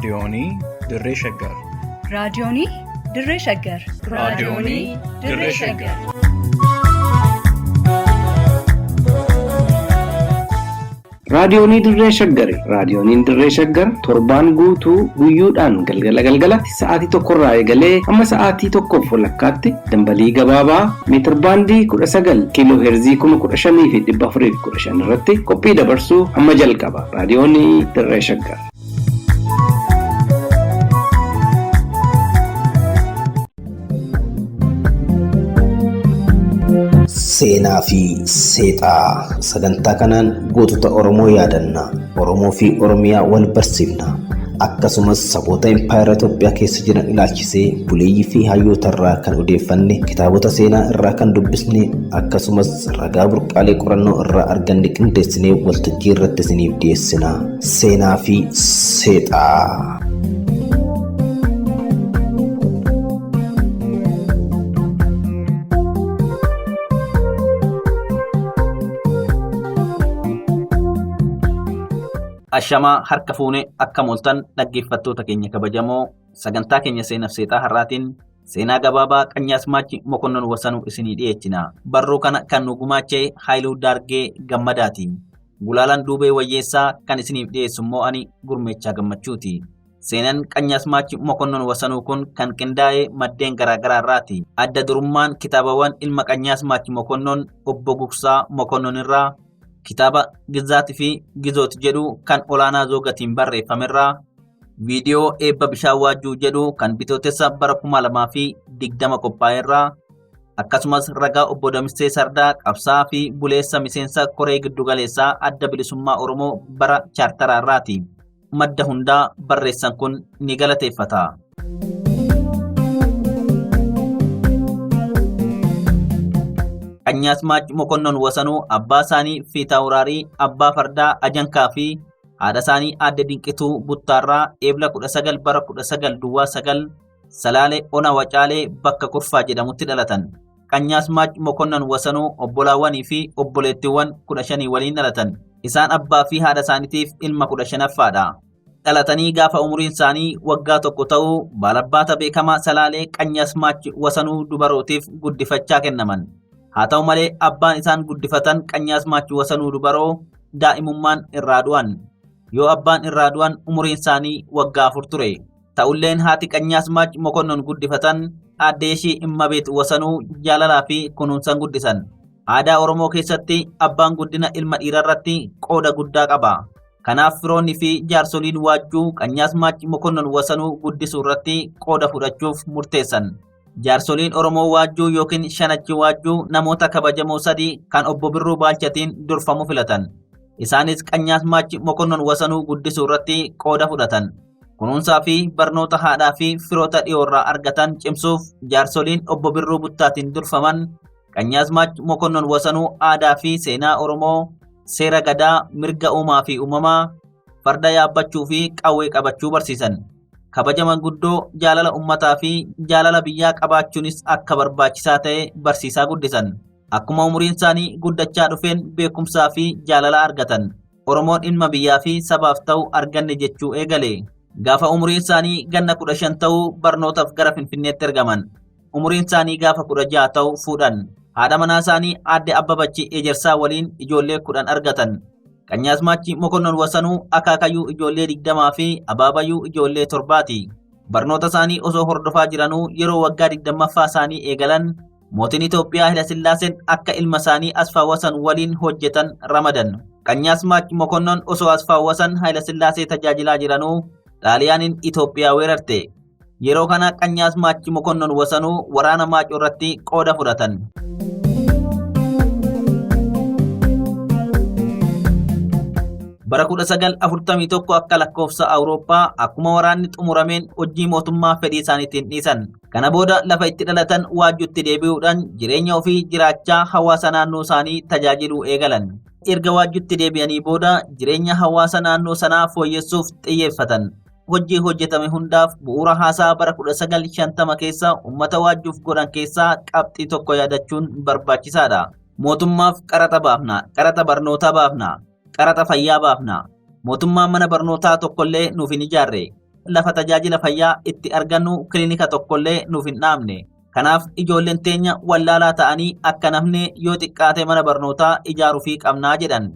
raadiyoonii Dirree Shaggar. Raadiyoonii Dirree Shaggar. Raadiyoonii Dirree Shaggar. Raadiyoonii Dirree Shaggar. Raadiyooniin Dirree Shaggar torbaan guutuu guyyoodhaan galgalatti sa'aatii tokkorraa eegalee hamma sa'aatii tokkoof walakkaatti dambalii gabaabaa meetir baandii 19 kiiloo heerzii 15,415 irratti qophii dabarsuu amma jalqaba. Raadiyoonii Dirree Shaggar. Seenaa fi seexaa sagantaa kanaan gootota Oromoo yaadanna. Oromoo fi Oromiyaa wal barsiifna. Akkasumas saboota Impaayera Itoophiyaa keessa jiran ilaalchisee buleeyyii fi hayyoota irraa kan odeeffanne, kitaabota seenaa irraa kan dubbisne, akkasumas ragaa burqaalee qorannoo irraa arganne qindeessinee waltajjii irratti isiniif dhiyeessina. Seenaa fi seexaa. Ashamaa harka fuunee akka mooltan dhaggeeffattoota keenya kabajamoo sagantaa keenya seenaaf seexaa har'aatiin seenaa gabaabaa Qanyaasmaachi Mokonnon Wasanuu isinii dhiyeessina. Barruu kana kan nu gumaachee Haayiluu Daargee Gammadaati. Gulaalaan Duubee Wayyeessaa kan isiniif dhiyeessu immoo ani Gurmeechaa Gammachuuti. Seenaan Qanyaasmaachi Mokonnon Wasanuu kun kan qindaa'ee maddeen garaagaraa irraati. Adda durummaan kitaabawwan ilma Qanyaasmaachi Mokonnon obbo Gugsaa Mokonnon irraa kitaaba Gizaatii fi Gizooti jedhu kan Olaanaa Zoogatiin barreeffamerraa, viidiyoo eebba bishaan waajjuu jedhu kan bitootessa bara 2020 qophaa'erraa, akkasumas ragaa obbo Damissee Sardaa qabsaa fi buleessa miseensa koree giddugaleessaa adda bilisummaa Oromoo bara chaartaraarraati. Madda hundaa barreessan kun ni galateeffata. Qanyaasmaachi Mokonnon Wasanuu abbaa isaanii Fiitaawuraarii Abbaa Fardaa Ajankaa fi haadha isaanii Aadde Dinqituu Buttaarraa eebla 19 bara 19 Salaalee Ona Wacaalee bakka Kurfaa jedhamutti dhalatan. Qanyaasmaachi Mokonnon Wasanuu obbolaawwanii fi obboleettiiwwan 15 waliin dhalatan. Isaan abbaa fi haadha isaaniitiif ilma 15ffaadha. Dhalatanii gaafa umuriin isaanii waggaa tokko ta'uu baalabbaata beekamaa Salaalee Qanyaasmaachi Wasanuu dubarootiif guddifachaa kennaman. Haa ta'u malee abbaan isaan guddifatan Qanyaasmaachi Wasanuu dubaroo daa'imummaan irraa du'an. Yoo abbaan irraa du'an umuriin isaanii waggaa 4 ture. Ta'ulleen haati Qanyaasmaachi Mokonnon guddifatan aadde ishii Immabeet Wasanuu jaalalaa fi kunuunsan guddisan. Aadaa Oromoo keessatti abbaan guddina ilma dhiiraa irratti qooda guddaa qaba. Kanaaf firoonni fi jaarsoliin waajjuu Qanyaasmaachi Mokonnon Wasanuu guddisuu irratti qooda fudhachuuf murteessan. Jaarsoliin Oromoo waajjuu yookiin shanachi waajjuu namoota kabajamoo sadii kan obbo Birruu Baalchatiin durfamu filatan. Isaanis Qanyaasmaachi Mokonnon Wasanuu guddisuu irratti qooda fudhatan. Kunuunsaa fi barnoota haadhaa fi firoota dhiyoorraa argatan cimsuuf jaarsoliin obbo Birruu Buttaatiin durfaman Qanyaasmaachi Mokonnon Wasanuu aadaa fi seenaa Oromoo, seera gadaa, mirga uumaa fi uumamaa, farda yaabbachuu fi qawwee qabachuu barsiisan. Kabaja manguddoo, jaalala ummataa fi jaalala biyyaa qabaachuunis akka barbaachisaa ta'e barsiisaa guddisan. Akkuma umuriin isaanii guddachaa dhufeen beekumsaa fi jaalala argatan. Oromoon ilma biyyaa fi sabaaf ta'u arganne jechuu eegale. Gaafa umuriin isaanii ganna 15 ta'uu barnootaaf gara Finfinneetti ergaman. Umuriin isaanii gaafa 16 ta'uu fuudhan. Haadha manaa isaanii aadde Abbabachi Ejersaa waliin ijoollee 10 argatan. Qanyaasmaachi Mokonnon Wasanuu akaakayyuu ijoollee 20 fi abaabayyuu ijoollee 7ti. Barnoota isaanii osoo hordofaa jiranuu yeroo waggaa 20ffaa isaanii eegalan mootiin Itoophiyaa Haayile Sillaaseen akka ilma isaanii Asfaa Wasan waliin hojjetan ramadan. Qanyaasmaachi Mokonnon osoo Asfaa Wasan Haayile Sillaasee tajaajilaa jiranuu Xaaliyaaniin Itoophiyaa weerarte. Yeroo kana Qanyaasmaachi Mokonnon Wasanuu waraana Maacoo irratti qooda fudhatan. Bara 1941 akka lakkoofsa Awurooppaa akkuma waraanni xumurameen hojii mootummaa fedhii isaaniitiin dhiisan. Kana booda lafa itti dhalatan waajjuutti deebi'uudhaan jireenya ofii jiraachaa hawaasa naannoo isaanii tajaajiluu eegalan. Erga waajjuutti deebi'anii booda jireenya hawaasa naannoo sanaa fooyyessuuf xiyyeeffatan. Hojii hojjetame hundaaf bu'uura haasaa bara 1950 keessa uummata waajjuuf godhan keessaa qabxii tokko yaadachuun barbaachisaadha. Mootummaaf qaraxa baafna, qaraxa barnootaa baafna, qaraxa fayyaa baafna. Mootummaan mana barnootaa tokkollee nuuf hin ijaarre. lafa tajaajila fayyaa itti argannu kilinika tokkollee nuuf hin dhaabne. Kanaaf ijoolleen teenya wallaalaa ta'anii akka nafne yoo xiqqaate mana barnootaa ijaaruufii qabnaa jedhan.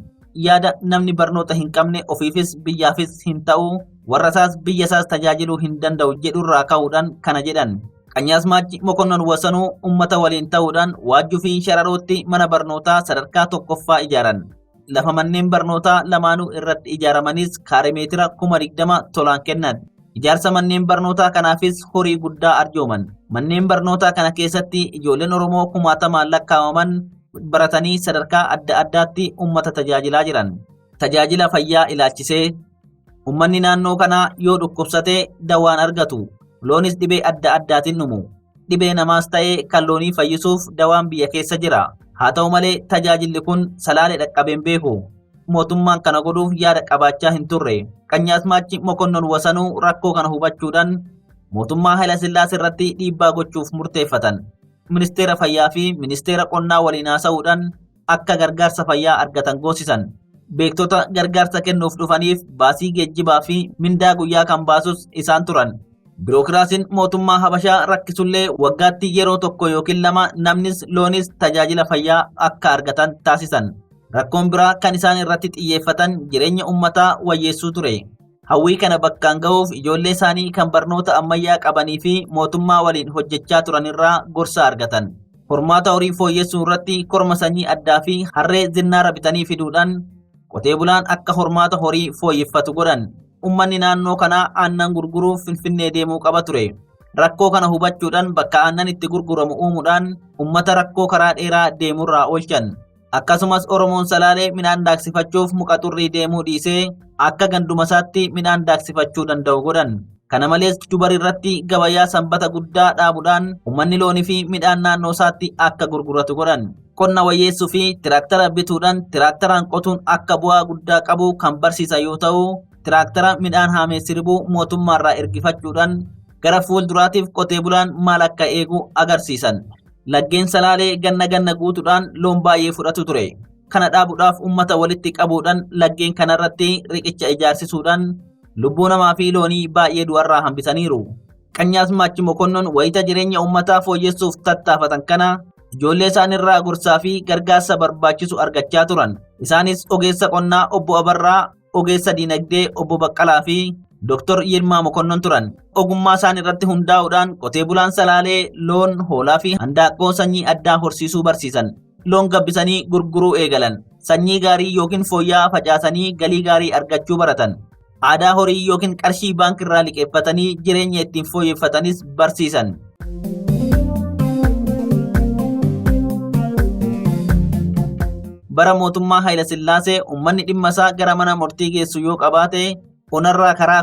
Yaada namni barnoota hin qabne ofiifis biyyaafis hin ta'u warra isaas biyya isaas tajaajiluu hin danda'u jedhurraa ka'uudhaan kana jedhan. Qanyaasmaachi Mokonnon Wasanuu uummata waliin ta'uudhaan waajjuu fi shararootti mana barnootaa sadarkaa tokkoffaa ijaaran. Lafa manneen barnootaa lamaanuu irratti ijaaramanis kaaree meetira 20,000 tolaan kennan. Ijaarsa manneen barnootaa kanaafis horii guddaa arjooman. Manneen barnootaa kana keessatti ijoolleen Oromoo 60,000 lakkaa'aman baratanii sadarkaa adda addaatti uummata tajaajilaa jiran. Tajaajila fayyaa ilaalchisee uummanni naannoo kanaa yoo dhukkubsatee dawaan argatu. Loonis dhibee adda addaatiin dhumu. Dhibee namaas ta'ee kan loonii fayyisuuf dawaan biyya keessa jira. Haa ta'u malee tajaajilli kun salaalee dhaqqabeen beeku. Mootummaan kana godhuuf yaada qabaachaa hin turre. Qanyaasmaachi Mokonnon Wasanuu rakkoo kana hubachuudhaan mootummaa Haayila Sillaasee irratti dhiibbaa gochuuf murteeffatan. Ministeera Fayyaa fi Ministeera Qonnaa waliin haasa'uudhaan akka gargaarsa fayyaa argatan goosisan. Beektota gargaarsa kennuuf dhufaniif baasii geejjibaa fi mindaa guyyaa kan baasus isaan turan. Birookiraasiin mootummaa Habashaa rakkisullee waggaatti yeroo tokko yookiin lama namnis loonis tajaajila fayyaa akka argatan taasisan. Rakkoon biraa kan isaan irratti xiyyeeffatan jireenya uummataa wayyeessuu ture. Hawwii kana bakkaan ga'uuf ijoollee isaanii kan barnoota ammayyaa qabanii fi mootummaa waliin hojjechaa turan irraa gorsa argatan. Hormaata horii fooyyessuu irratti korma sanyii addaa fi harree zinnaara bitanii fiduudhaan qotee bulaan akka hormaata horii fooyyeffatu godhan. Uummanni naannoo kanaa aannan gurguruuf Finfinnee deemuu qaba ture. Rakkoo kana hubachuudhaan bakka aannan itti gurguramu uumuudhaan uummata rakkoo karaa dheeraa deemurraa oolchan. Akkasumas Oromoon salaalee midhaan daaksifachuuf muka xurrii deemuu dhiisee akka ganduma isaatti midhaan daaksifachuu danda'u godhan. Kana malees Jubar irratti gabayaa sanbata guddaa dhaabuudhaan uummanni loonii fi midhaan naannoo isaatti akka gurguratu godhan. Qonna wayyeessuu fi tiraaktara bituudhaan tiraaktaraan qotuun akka bu'aa guddaa qabu kan barsiisan yoo ta'u, tiraaktara midhaan haamee sirbuu mootummaarraa ergifachuudhaan gara fuulduraatiif qotee bulaan maal akka eegu agarsiisan. Laggeen salaalee ganna guutuudhaan loon baay'ee fudhatu ture. Kana dhaabuudhaaf uummata walitti qabuudhaan laggeen kanarratti riqicha ijaarsisuudhaan lubbuu namaa fi loonii baay'ee du'arraa hambisaniiru. Qanyaasmaachi Mokonnon wayita jireenya uummataa fooyyessuuf tattaafatan kana ijoollee isaanirraa gorsaa fi gargaarsa barbaachisu argachaa turan. Isaanis ogeessa qonnaa obbo Abarraa, ogeessa diinagdee obbo Baqqalaa fi Dr. Yilmaa Mokonnon turan. Ogummaa isaan irratti hundaa'uudhaan qotee bulaan salaalee loon, hoolaa fi handaaqqoo sanyii addaa horsiisuu barsiisan. Loon gabbisanii gurguruu eegalan. Sanyii gaarii yookiin fooyya'aa facaasanii galii gaarii argachuu baratan. Aadaa horii yookiin qarshii baankirraa liqeeffatanii jireenya ittiin fooyyeffatanis barsiisan. Bara mootummaa Haayila Sillaasee uummanni dhimma isaa gara mana murtii geessu yoo qabaate onarraa karaa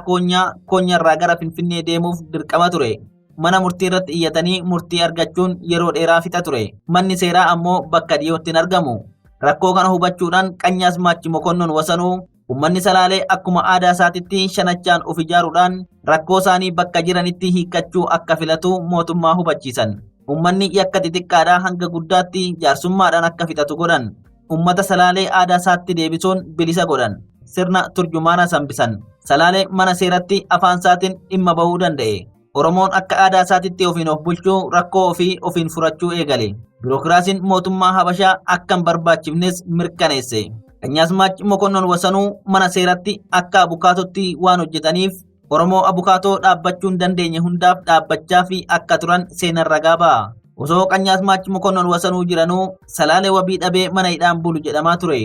koonyaarraa gara Finfinnee deemuuf dirqama ture. Mana murtii irratti iyyatanii murtii argachuun yeroo dheeraa fixa ture. Manni seeraa ammoo bakka dhiyootti hin argamu. Rakkoo kana hubachuudhaan Qanyaasmaachi Mokonnon Wasanuu uummanni salaalee akkuma aadaa isaatitti shanachaan of ijaaruudhaan rakkoo isaanii bakka jiranitti hiikkachuu akka filatu mootummaa hubachiisan. Uummanni yakka xixiqqaadhaa hanga guddaatti jaarsummaadhaan akka fixatu godhan. Uummata salaalee aadaa isaatti deebisuun bilisa godhan. Sirna turjumaana sambisan. Salaalee mana seeratti afaan isaatiin dhimma bahuu danda'e. Oromoon akka aadaa isaatitti ofiin of bulchuu rakkoo ofii ofiin furachuu eegale. Birookiraasiin mootummaa Habashaa akka hin barbaachifnes mirkaneesse. Qanyaasmaachi Mokonnon Wasanuu mana seeratti akka abukaatotti waan hojjetaniif Oromoo abukaatoo dhaabbachuu hin dandeenye hundaaf dhaabbachaa fi akka turan seenan ragaa ba'a. Osoo Qanyaasmaachi Mokonnon Wasanuu jiranuu salaalee wabii dhabee mana hidhaan bulu jedhamaa ture.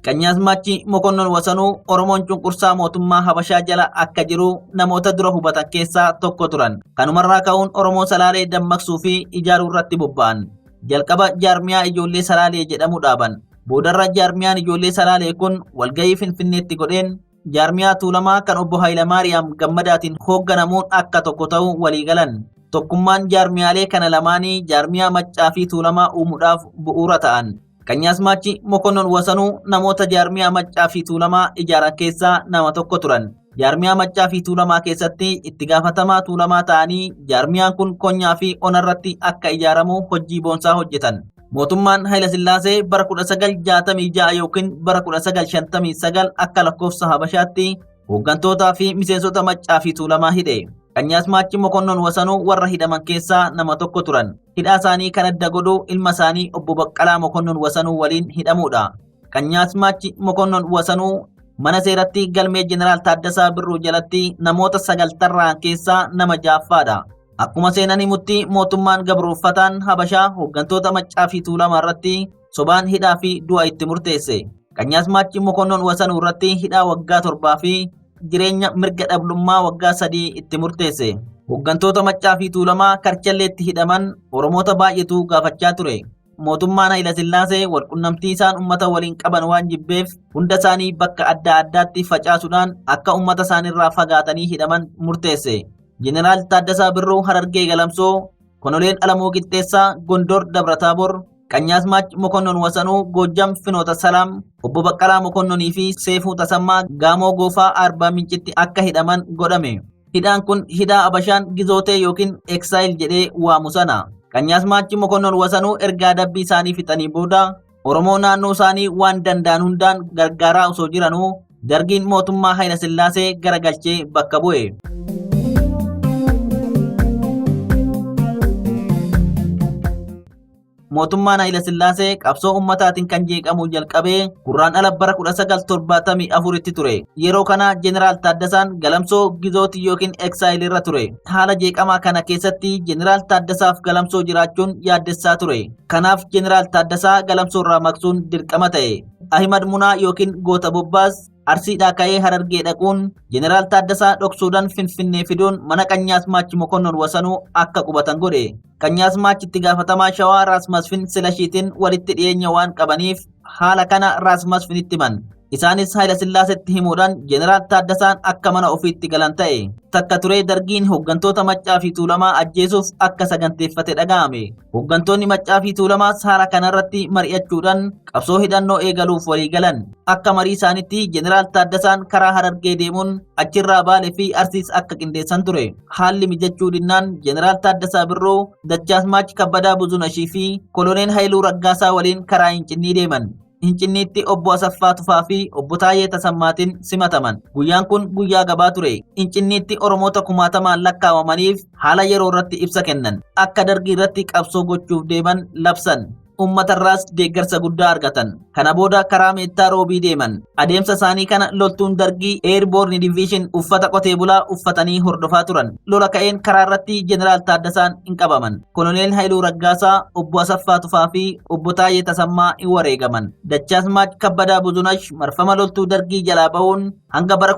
Qanyaasmaachi Mokonnon Wasanuu Oromoon cunqursaa mootummaa Habashaa jala akka jiru namoota dura hubatan keessaa tokko turan. Kanumarraa ka'uun Oromoo salaalee dammaqsuu fi ijaaruu irratti bobba'an. Jalqaba jaarmiyaa ijoollee salaalee jedhamu dhaaban. Boodarra jaarmiyaan ijoollee salaalee kun walgahii Finfinneetti godheen jaarmiyaa Tuulamaa kan obbo Hayilamaariyaam Gammadaatiin hoogganamuun akka tokko ta'uu walii galan. Tokkummaan jaarmiyaalee kana lamaanii jaarmiyaa Maccaa fi Tuulamaa uumuudhaaf bu'uura ta'an. Qanyaasmaachi Mokonnon Wasanuu namoota jaarmiyaa Maccaa fi Tuulamaa ijaaran keessaa nama tokko turan. Jaarmiyaa Maccaa fi Tuulamaa keessatti itti gaafatamaa Tuulamaa ta'anii jaarmiyaan kun konyaa fi onarratti akka ijaaramu hojii boonsaa hojjetan. Mootummaan Haayila Sillaasee bara 1966 yookiin bara 1959 akka lakkoofsa Habashaatti Hooggantoota fi miseensota Maccaa fi Tuulamaa hidhe. Qanyaasmaachi Mokonnon Wasanuu warra hidhaman keessaa nama tokko turan. Hidhaa isaanii kan adda godhu ilma isaanii obbo Baqqalaa Mokonnon Wasanuu waliin hidhamuudha. Qanyaasmaachi Mokonnon Wasanuu mana seeratti galmee Jeneraal Taaddasaa Birruu jalatti namoota 9 tarraan keessaa nama 6ffaadha. Akkuma seenan himutti mootummaan gabrooffataan Habashaa hooggantoota Maccaa fi Tuulamaa irratti sobaan hidhaa fi du'a itti murteesse. Qanyaasmaachi Mokonnon Wasanuu irratti hidhaa waggaa 7 fi jireenya mirga dhablummaa waggaa 3 itti murteesse. Hooggantoota Maccaa fi Tuulamaa Karchalleetti hidhaman Oromoota baay'eetu gaafachaa ture. Mootummaan Hayila Sillaasee walqunnamtii isaan ummata waliin qaban waan jibbeef hunda isaanii bakka adda addaatti facaasuudhaan akka ummata isaanirraa fagaatanii hidhaman murteesse. Jeneraal Taaddasaa Birruu Harargee Galamsoo, Konoleen Alamoo Qixxeessaa Gondor Dabrataaboor, Qanyaasmaachi Mokonnon Wasanuu Goojjam Finoota Salaam, obbo Baqqalaa Mokonnonii fi Seefuu Tasammaa Gaamoo Goofaa Arbaa Mincitti akka hidhaman godhame. Hidhaan kun hidhaa Abashaan gizootee yookiin eksaayil jedhee waamu sana. Qanyaasmaachi Mokonnon Wasanuu ergaa dabbii isaanii fixanii booda Oromoo naannoo isaanii waan danda'an hundaan gargaaraa osoo jiranuu dargiin mootummaa Hayila Sillaasee garagalchee bakka bu'e. Mootummaan Hayila Sillaasee qabsoo ummataatiin kan jeeqamuu jalqabee Gurraandhala bara 1974tti ture. Yeroo kana Jeneraal Taaddasaan Galamsoo gizooti yookiin eksaayil irra ture. Haala jeeqamaa kana keessatti Jeneraal Taaddasaaf Galamsoo jiraachuun yaaddessaa ture. Kanaaf Jeneraal Taaddasaa Galamsoo irraa maqsuun dirqama ta'e. Ahimad Munaa yookiin Goota Bobbaas Arsiidhaa ka'ee Harargee dhaquun Jeneraal Taaddasaa dhoksuudhaan Finfinnee fiduun mana Qanyaasmaachi Mokonnon Wasanuu akka qubatan godhe. Qanyaasmaachi itti gaafatamaa Shawaa Raas Masfin Silashiitiin walitti dhiyeenya waan qabaniif haala kana Raas Masfinitti himan. Isaanis Hayila Sillaasetti himuudhaan Jeneraal Taaddasaan akka mana ofiitti galan ta'e. Takka turee dargiin hooggantoota Maccaa fi Tuulamaa ajjeesuuf akka saganteeffate dhaga'ame. Hooggantoonni Maccaa fi Tuulamaa haala kanarratti mari'achuudhaan qabsoo hidhannoo eegaluuf walii galan. Akka marii isaanitti Jeneraal Taaddasaan karaa Harargee deemuun achirraa Baalee fi Arsiis akka qindeessan ture. Haalli mijachuu dinnaan Jeneraal Taaddasaa Birruu, Dachaasmaachi Kabbadaa Buzunashii fi Koloneel Hayiluu Raggaasaa waliin karaa Hincinnii deeman. Hincinniitti obbo Asaffaa Tufaa fi obbo Taayee Tasammaatiin simataman. Guyyaan kun guyyaa gabaa ture. Hincinniitti Oromoota kumaatamaan lakkaawamaniif haala yeroo irratti ibsa kennan. Akka dargii irratti qabsoo gochuuf deeman labsan. Uummatarraas deeggarsa guddaa argatan. Kana booda karaa Meettaa Roobii deeman. Adeemsa isaanii kana loltuun dargii Airborne Division uffata qotee bulaa uffatanii hordofaa turan. Lola ka'een karaa irratti Jeneraal Taaddasaan hin qabaman. Koloneel Hayiluu Raggaasaa, obbo Asaffaa Tufaa fi obbo Taayee Tasammaa hin wareegaman. Dachaasmaachi Kabbadaa Buzunash marfama loltuu dargii jalaa ba'uun hanga bara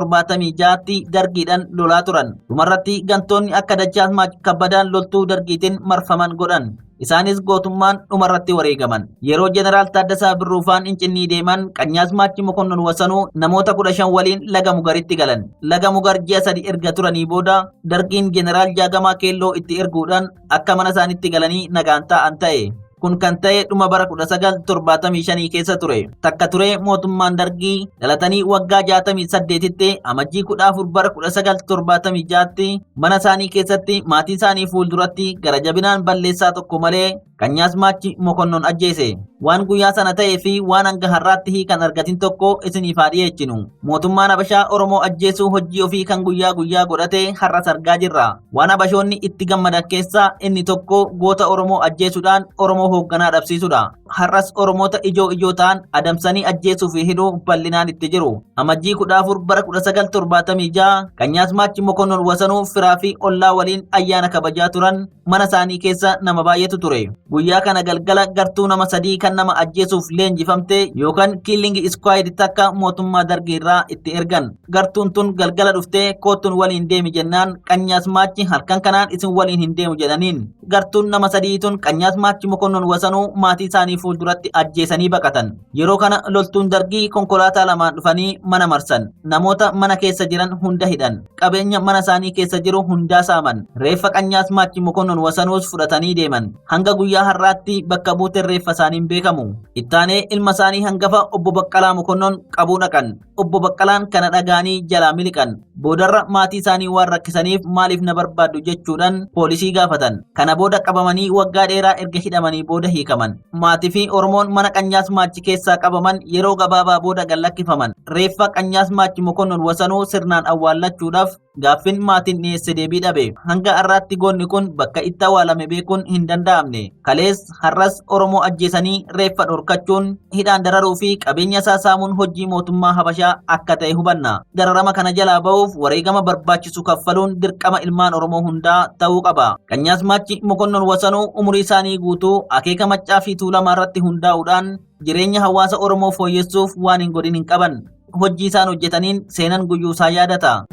1976tti dargiidhaan lolaa turan. Dhumarratti gantoonni akka Dachaasmaachi Kabbadaan loltuu dargiitiin marfaman godhan. Isaanis gootummaan dhumarratti wareegaman. Yeroo Jeneraal Taaddasaa Birruufaan Hincinnii deeman Qanyaasmaachi Mokonnon Wasanuu namoota 15 waliin Laga Mugaritti galan. Laga Mugar ji'a 3 erga turanii booda dargiin Jeneraal Jaagamaa Keelloo itti erguudhaan akka mana isaanitti galanii nagaan taa'an ta'e. Kun kan ta'e dhuma bara 1975 keessa ture. Takka ture mootummaan dargii dhalatanii waggaa 68tti amajjii 14 bara 1976tti mana isaanii keessatti maatii isaanii fuulduratti gara jabinaan balleessaa tokko malee Qanyaasmaachi Mokonnon ajjeese. Waan guyyaa sana ta'ee fi waan hanga har'aatti hiikan argatin tokko isiniif haa dhiyeessinu. Mootummaan Habashaa Oromoo ajjeesuu hojii ofii kan guyyaa guyyaa godhatee har'as argaa jirra. Waan Habashoonni itti gammadan keessaa inni tokko goota Oromoo ajjeesuudhaan Oromoo hoogganaa dhabsiisudha. Har'as Oromoota ijoo ta'an adamsanii ajjeesuu fi hidhuu bal'inaan itti jiru. Amajjii 14 bara 1976 Qanyaasmaachi Mokonnon Wasanuu firaa fi ollaa waliin ayyaana kabajaa turan mana isaanii keessa nama baay'eetu ture. Guyyaa kana galgala gartuu nama 3 kan nama ajjeesuuf leenjifamte yookaan killing squad takka mootummaa dargii irraa itti ergan. Gartuun tun galgala dhuftee koottuun waliin deemi jennaan Qanyaasmaachi halkan kanaan isin waliin hin deemu jedhaniin. Gartuun nama 3 tun Qanyaasmaachi Mokonnon Wasanuu maatii isaanii fuulduratti ajjeesanii baqatan. Yeroo kana loltuun dargii konkolaataa lamaan dhufanii mana marsan. Namoota mana keessa jiran hunda hidhan. Qabeenya mana isaanii keessa jiru hundaa saaman. Reeffa Qanyaasmaachi Mokonnon Wasanuus fudhatanii deeman. Hanga guyyaa har'aatti bakka buuteen reeffa isaanii beekamu. Ittaanee ilma isaanii hangafa obbo Baqqalaa Mokonnon qabuu dhaqan. Obbo Baqqalaan kana dhagaanii jalaa miliqan. Boodarra maatii isaanii waan rakkisaniif maaliif na barbaaddu jechuudhaan poolisii gaafatan. Kana booda qabamanii waggaa dheeraa erga hidhamanii booda hiikaman. Maatii Qanyaatii fi Oromoon mana Qanyaas Maachi keessaa qabaman yeroo gabaabaa booda gallakkifaman. Reeffa Qanyaas Maachi Mokonnon Wasanuu sirnaan awwaallachuudhaaf gaaffin maatiin dhiyeesse deebii dhabe. Hanga har'aatti goonni kun bakka itti awwaalame beekuun hin danda'amne. Kalees har'as Oromoo ajjeesanii reeffa dhorkachuun hidhaan dararuu fi qabeenya isaa saamuun hojii mootummaa Habashaa akka ta'e hubanna. Dararama kana jalaa ba'uuf wareegama barbaachisu kaffaluun dirqama ilmaan Oromoo hundaa ta'uu qaba. Qanyaas Maachi Mokonnon Wasanuu umurii isaanii guutuu akeeka Maccaa fi Tuulamaa irratti hundaa'uudhaan jireenya hawaasa Oromoo fooyyessuuf waan hin godhin hin qaban. Hojii isaan hojjetaniin seenan guyyuu isaa yaadata.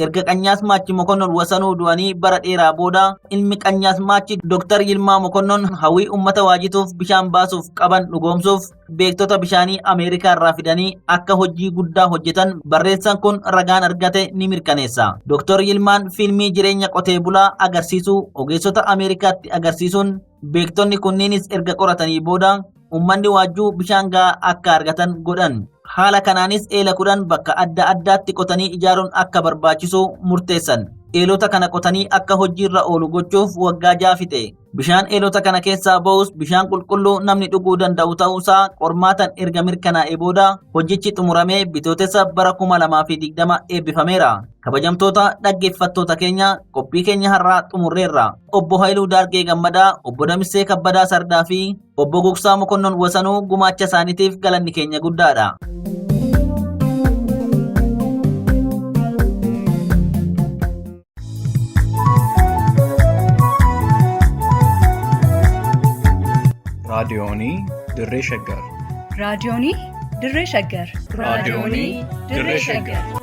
Erga Qanyaas Maachi Mokonnon Wasanuu du'anii bara dheeraa booda ilmi Qanyaas Maachi Dr. Yilmaa Mokonnon hawwii uummata waajituuf bishaan baasuuf qaban dhugoomsuuf beektota bishaanii Ameerikaa irraa fidanii akka hojii guddaa hojjetan barreessan kun ragaan argate ni mirkaneessa. Dr. Yilmaan fiilmii jireenya qotee bulaa agarsiisuu ogeessota Ameerikaatti agarsiisuun beektonni kunniinis erga qoratanii booda uummanni waajjuu bishaan gahaa akka argatan godhan. Haala kanaanis eela 10 bakka adda addaatti qotanii ijaaruun akka barbaachisu murteessan. Eelota kana qotanii akka hojiirra oolu gochuuf waggaa 6 fixe. Bishaan eelota kana keessaa ba'us bishaan qulqulluu namni dhuguu danda'u ta'uusaa qormaatan erga mirkanaa'ee booda hojichi xumuramee bitootessa bara 2020 eebbifameera. Kabajamtoota dhaggeeffattoota keenya qophii keenya har'aa xumurreerra. Obbo Haayiluu Daargee Gammadaa, Obbo Damissee Kabbadaa Sardaa fi Obbo Gugsaa Mokonnon Wasanuu gumaacha isaaniitiif galanni keenya guddaadha. raadiyoonii Dirree Shaggar. raadiyoonii Dirree Shaggar. raadiyoonii Dirree Shaggar.